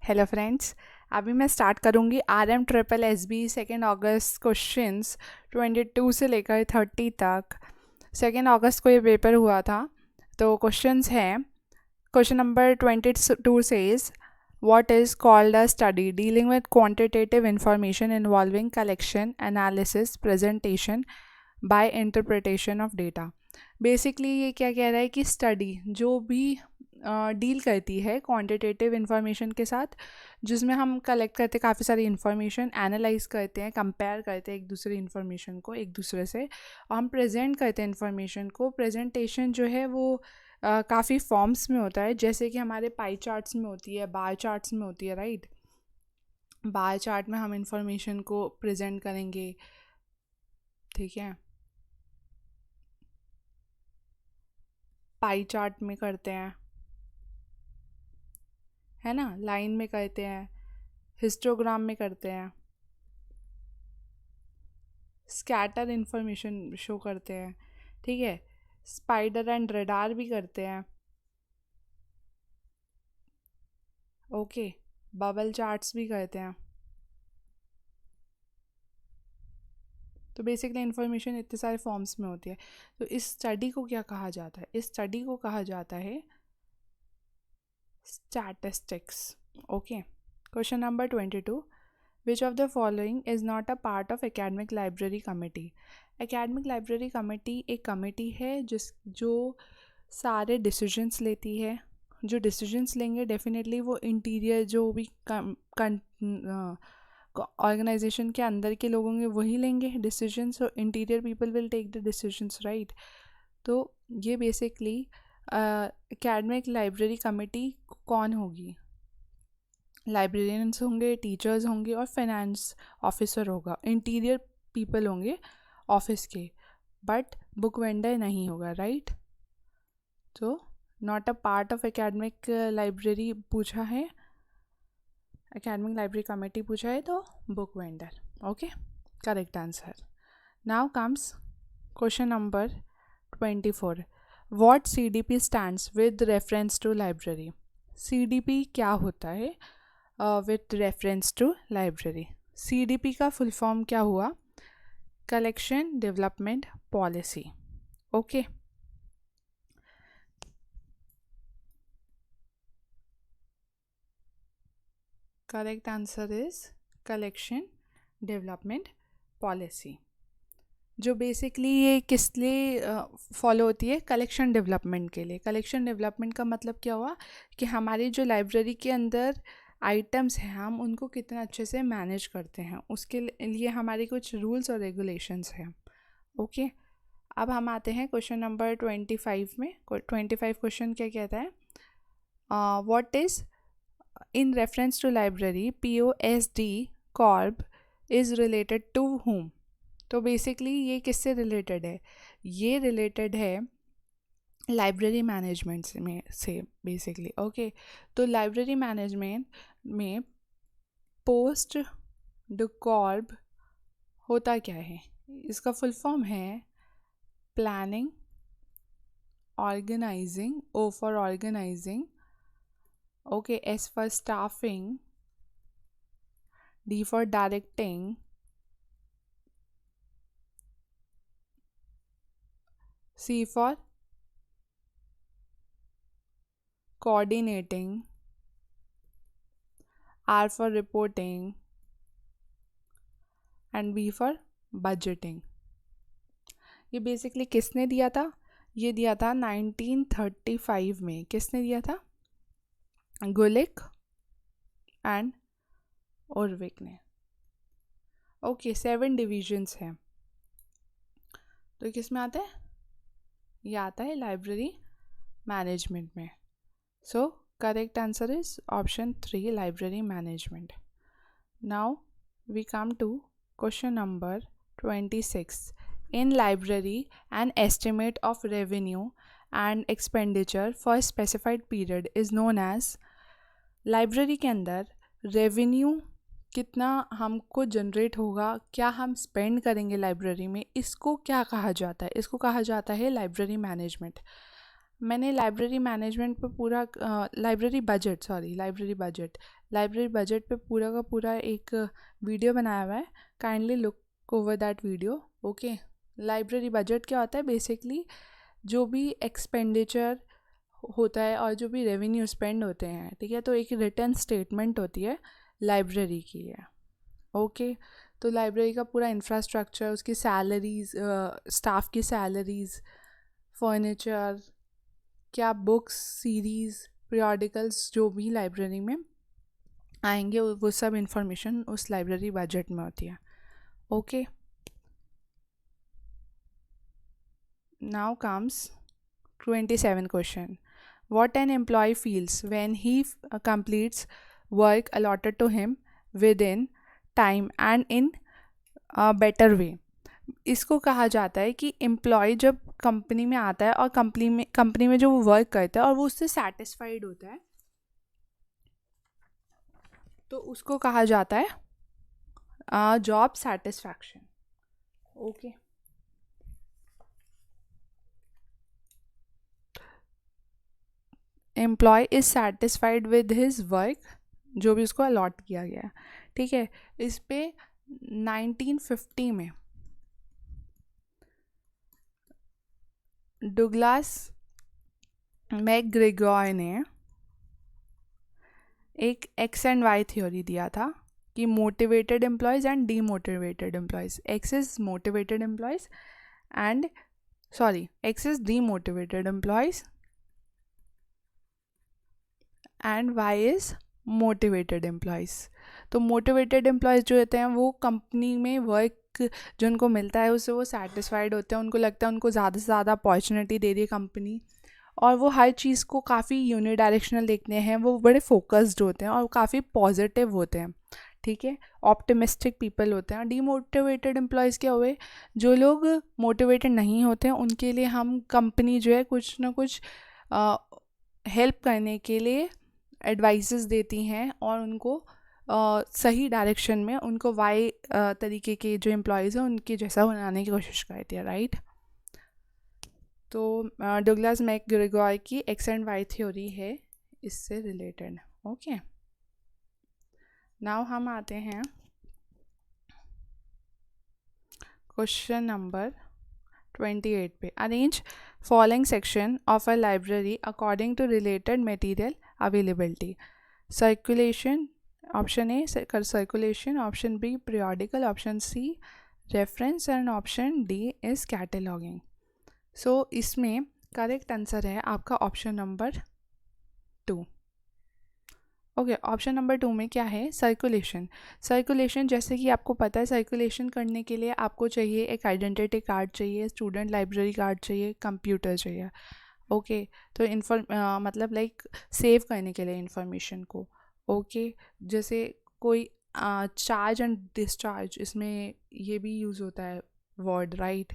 Hello friends. अभी मैं start करूँगी RM SSB 2 अगस्त क्वेश्चंस 22 से लेकर 30 तक। 2 अगस्त को ये पेपर हुआ था। तो क्वेश्चंस हैं। Question number 22 says what is called a study dealing with quantitative information involving collection analysis presentation by interpretation of data. Basically ये क्या कह रहा है कि स्टडी जो भी डील करती है क्वांटिटेटिव इंफॉर्मेशन के साथ, जिसमें हम कलेक्ट करते हैं काफ़ी सारी इंफॉर्मेशन, एनालाइज करते हैं, कंपेयर करते हैं एक दूसरे इंफॉर्मेशन को एक दूसरे से, और हम प्रेजेंट करते हैं इंफॉर्मेशन को। प्रेजेंटेशन जो है वो काफ़ी फॉर्म्स में होता है, जैसे कि हमारे पाई चार्ट्स में होती है, बार चार्ट्स में होती है, राइट। बार चार्ट में हम इंफॉर्मेशन को प्रेजेंट करेंगे, ठीक है। पाई चार्ट में करते हैं, है ना, लाइन में करते हैं, हिस्टोग्राम में करते हैं, स्कैटर इन्फॉर्मेशन शो करते हैं, ठीक है। स्पाइडर एंड रडार भी करते हैं, ओके। बबल चार्ट्स भी करते हैं। तो बेसिकली इन्फॉर्मेशन इतने सारे फॉर्म्स में होती है। तो इस स्टडी को क्या कहा जाता है? इस स्टडी को कहा जाता है statistics, okay. Question number 22, which of the following is not a part of academic library committee. Academic library committee एक कमेटी है जो सारे डिसीजंस लेती है। जो डिसीजंस लेंगे डेफिनेटली वो इंटीरियर जो भी ऑर्गेनाइजेशन के अंदर के लोग होंगे वही लेंगे डिसीजंस, और interior people will take the decisions, right. तो ये बेसिकली एकेडमिक लाइब्रेरी कमेटी कौन होगी? लाइब्रेरियंस होंगे, टीचर्स होंगे, और फाइनेंस ऑफिसर होगा। इंटीरियर पीपल होंगे ऑफिस के, बट बुक वेंडर नहीं होगा, राइट। तो not a part of academic library पूछा है, एकेडमिक लाइब्रेरी कमेटी पूछा है, तो book vendor, okay, correct answer. Now comes question number 24, what CDP stands with reference to library. CDP क्या होता है with reference to library? CDP का full form क्या हुआ? Collection development policy, okay. Correct answer is collection development policy. जो basically ये किस लिए फॉलो होती है? कलेक्शन डेवलपमेंट के लिए। कलेक्शन डेवलपमेंट का मतलब क्या हुआ कि हमारी जो लाइब्रेरी के अंदर आइटम्स हैं हम उनको कितना अच्छे से मैनेज करते हैं, उसके लिए हमारे कुछ रूल्स और रेगुलेशंस हैं, ओके। अब हम आते हैं क्वेश्चन नंबर 25 में। 25 क्वेश्चन क्या कहता है? What is in reference to library POSD corp is related to whom? तो बेसिकली ये किससे रिलेटेड है? ये रिलेटेड है लाइब्रेरी मैनेजमेंट से बेसिकली, ओके। तो लाइब्रेरी मैनेजमेंट में पोस्ट द कॉर्प होता क्या है? इसका फुल फॉर्म है planning, organising, O for organising, okay, S for staffing, D for directing, C for coordinating, R for reporting, and B for budgeting। ये basically किसने दिया था? ये दिया था 1935 में। किसने दिया था? गुलिक एंड ओरविक ने, ओके। 7 डिविजन्स हैं, तो किस में आता है? ये आता है लाइब्रेरी मैनेजमेंट में। So correct answer is option 3, library management. Now we come to question number 26. In library, an estimate of revenue and expenditure for specified period is known as। Library के अंदर रेवेन्यू कितना हमको generate होगा, क्या हम spend करेंगे library में, इसको क्या कहा जाता है? इसको कहा जाता है लाइब्रेरी मैनेजमेंट। मैंने लाइब्रेरी मैनेजमेंट पर पूरा लाइब्रेरी बजट लाइब्रेरी बजट पे पूरा का पूरा एक वीडियो बनाया हुआ है, kindly look over that video. Okay, library budget क्या होता है? बेसिकली जो भी एक्सपेंडिचर होता है और जो भी रेवेन्यू स्पेंड होते हैं, ठीक है, तो एक रिटर्न स्टेटमेंट होती है लाइब्रेरी की है। ओके, तो लाइब्रेरी का पूरा इंफ्रास्ट्रक्चर, उसकी सैलरीज, स्टाफ की सैलरीज, फर्नीचर, क्या बुक्स, सीरीज़, पीरियोडिकल्स जो भी लाइब्रेरी में आएंगे वो सब इंफॉर्मेशन उस लाइब्रेरी बजट में होती है। Okay, now comes 27 question. What an employee feels when he completes work allotted to him within time and in a better way। इसको कहा जाता है कि एम्प्लॉय जब कंपनी में आता है और कंपनी में जो वो वर्क करता है और वो उससे सेटिस्फाइड होता है, तो उसको कहा जाता है job satisfaction. Okay, employee is satisfied with his work, जो भी उसको अलॉट किया गया है, ठीक है। इस पे 1950 में डुगलास मैकग्रेगॉर ने एक एक्स एंड वाई थ्योरी दिया था कि motivated employees and demotivated employees. X is motivated employees and X is demotivated employees and Y is motivated employees. तो मोटिवेटेड एम्प्लॉयज़ जो होते हैं वो कंपनी में वर्क जो उनको मिलता है उससे वो सेटिस्फाइड होते हैं, उनको लगता है उनको ज़्यादा से ज़्यादा अपॉर्चुनिटी दे रही है कंपनी, और वो हर चीज़ को काफ़ी यूनिडायरेक्शनल देखते हैं, वो बड़े फोकस्ड होते हैं और काफ़ी पॉजिटिव होते हैं, ठीक है, ऑप्टिमिस्टिक पीपल होते हैं। डीमोटिवेटेड एम्प्लॉयज़ क्या हुए? जो लोग मोटिवेटेड नहीं होते हैं उनके लिए हम कंपनी जो है कुछ ना कुछ हेल्प करने के लिए एडवाइसेस देती हैं और उनको सही डायरेक्शन में उनको वाई तरीके के जो एम्प्लॉयज़ हैं उनके जैसा बनाने की कोशिश करती है, राइट। तो डुगलास मैकग्रेगॉर की एक्स एंड वाई थ्योरी है इससे रिलेटेड। ओके, नाउ हम आते हैं क्वेश्चन नंबर 28 पे। Arrange following section of a library according to related material availability. Circulation, option A circulation, option B periodical, option C reference and option D is cataloguing. So इसमें correct answer है आपका option number 2। Okay, option number 2 में क्या है? Circulation. Circulation जैसे कि आपको पता है, सर्कुलेशन करने के लिए आपको चाहिए एक आइडेंटिटी कार्ड चाहिए, स्टूडेंट लाइब्रेरी कार्ड चाहिए, कंप्यूटर चाहिए। ओके, तो मतलब लाइक सेव करने के लिए इंफॉर्मेशन को। ओके, जैसे कोई चार्ज एंड डिस्चार्ज, इसमें ये भी यूज़ होता है वर्ड, राइट।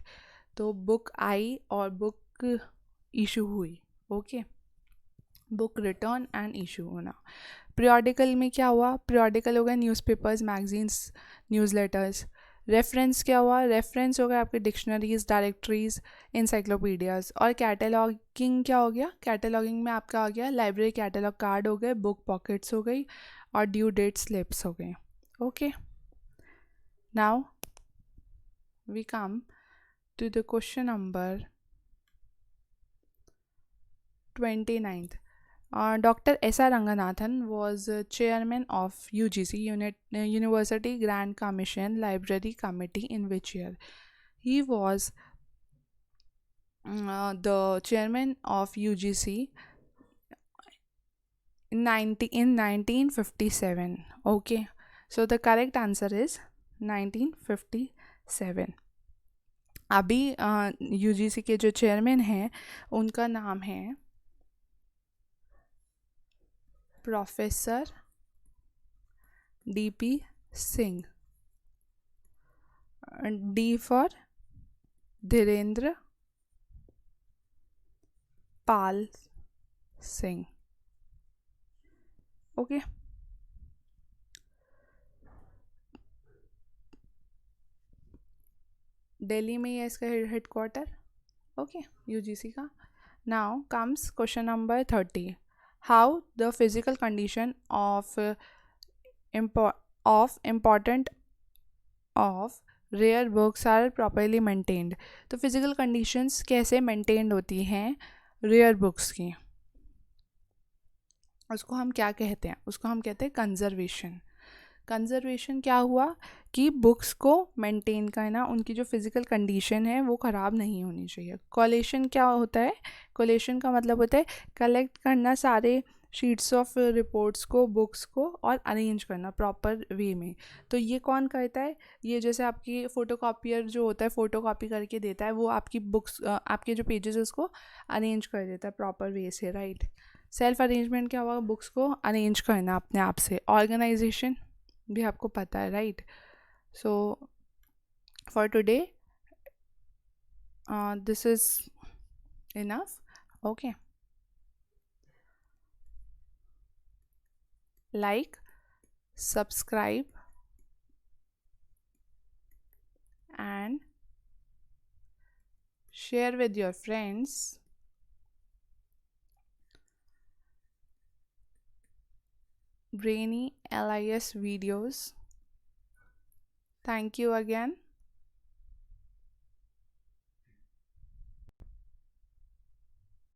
तो बुक आई और बुक इशू हुई। Okay, book return and issue होना। पीरियोडिकल में क्या हुआ? पीरियोडिकल हो गया न्यूज़पेपर्स, मैगजीन्स, न्यूज़लेटर्स। रेफरेंस क्या हुआ? रेफरेंस हो गया आपके डिक्शनरीज, डायरेक्टरीज, इंसाइक्लोपीडियाज। और कैटलॉगिंग क्या हो गया? कैटलॉगिंग में आपका आ गया लाइब्रेरी कैटलॉग कार्ड हो गए, बुक पॉकेट्स हो गई और ड्यू डेट स्लिप्स हो गए। Okay, now we come to the question number 29th. Dr. S.R. Ranganathan was chairman of UGC University Grand Commission Library Committee in which year? He was the chairman of UGC in 1957. Okay, so the correct answer is 1957. अभी UGC के जो chairman हैं उनका नाम है professor DP Singh. D for Dhirendra Pal Singh. Okay, Delhi में ही है इसका हेडक्वार्टर। ओके, यूजीसी का। Now comes question number 30। How the physical condition of of important of rare books are properly maintained. तो फिजिकल कंडीशंस कैसे मेंटेन्ड होती हैं रेयर बुक्स की, उसको हम क्या कहते हैं? उसको हम कहते हैं कंजर्वेशन. कंजर्वेशन क्या हुआ कि बुक्स को मेंटेन करना, उनकी जो फिज़िकल कंडीशन है वो ख़राब नहीं होनी चाहिए. कोलेशन क्या होता है? कोलेशन का मतलब होता है कलेक्ट करना सारे शीट्स ऑफ रिपोर्ट्स को, बुक्स को, और अरेंज करना प्रॉपर वे में. तो ये कौन करता है? ये जैसे आपकी फ़ोटोकॉपियर जो होता है, फ़ोटो कॉपी करके देता है, वो आपकी बुक्स, आपके जो पेजेस है उसको अरेंज कर देता है प्रॉपर वे से, राइट. सेल्फ अरेंजमेंट क्या हुआ? बुक्स को अरेंज करना अपने आप से. ऑर्गेनाइजेशन भी आपको पता है, right. So for today this is enough. Okay, like, subscribe and share with your friends. Brainy LIS videos. Thank you again.